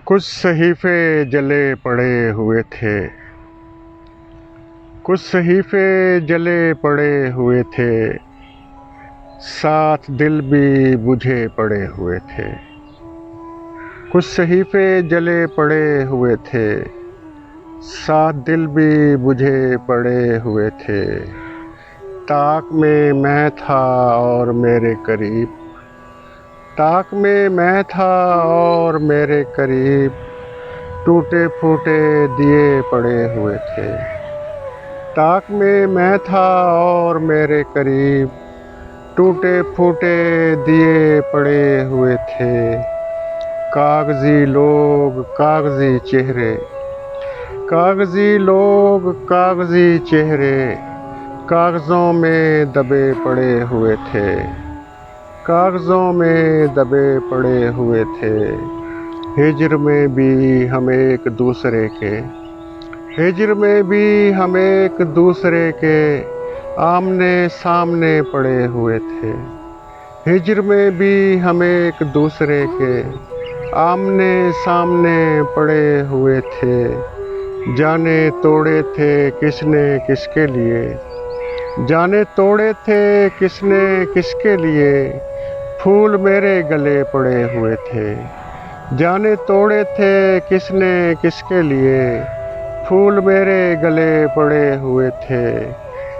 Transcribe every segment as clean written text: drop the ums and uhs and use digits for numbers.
کچھ صحیفے جلے پڑے ہوئے تھے، کچھ صحیفے جلے پڑے ہوئے تھے، ساتھ دل بھی بجھے پڑے ہوئے تھے۔ کچھ صحیفے جلے پڑے ہوئے تھے، ساتھ دل بھی بجھے پڑے ہوئے تھے۔ طاق میں میں تھا اور میرے قریب، طاق میں میں تھا اور میرے قریب، ٹوٹے پھوٹے دیے پڑے ہوئے تھے۔ طاق میں تھا اور میرے قریب، ٹوٹے پھوٹے دیے پڑے ہوئے تھے۔ کاغذی لوگ کاغذی چہرے، کاغذی لوگ کاغذی چہرے، کاغذوں میں دبے پڑے ہوئے تھے، کاغذوں میں دبے پڑے ہوئے تھے۔ ہجر میں بھی ہم ایک دوسرے کے، ہجر میں بھی ہم ایک دوسرے کے، آمنے سامنے پڑے ہوئے تھے۔ ہجر میں بھی ہم ایک دوسرے کے، آمنے سامنے پڑے ہوئے تھے۔ جانے توڑے تھے کس نے کس کے لیے، جانے توڑے تھے کس نے کس کے لیے، پھول میرے گلے پڑے ہوئے تھے۔ جانے توڑے تھے کس نے کس کے لیے، پھول میرے گلے پڑے ہوئے تھے۔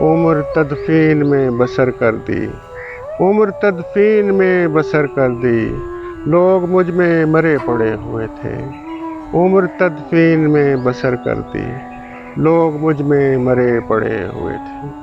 عمر تدفین میں بسر کر دی، عمر تدفین میں بسر کر دی، لوگ مجھ میں مرے پڑے ہوئے تھے۔ عمر تدفین میں بسر کر دی، لوگ مجھ میں مرے پڑے ہوئے تھے۔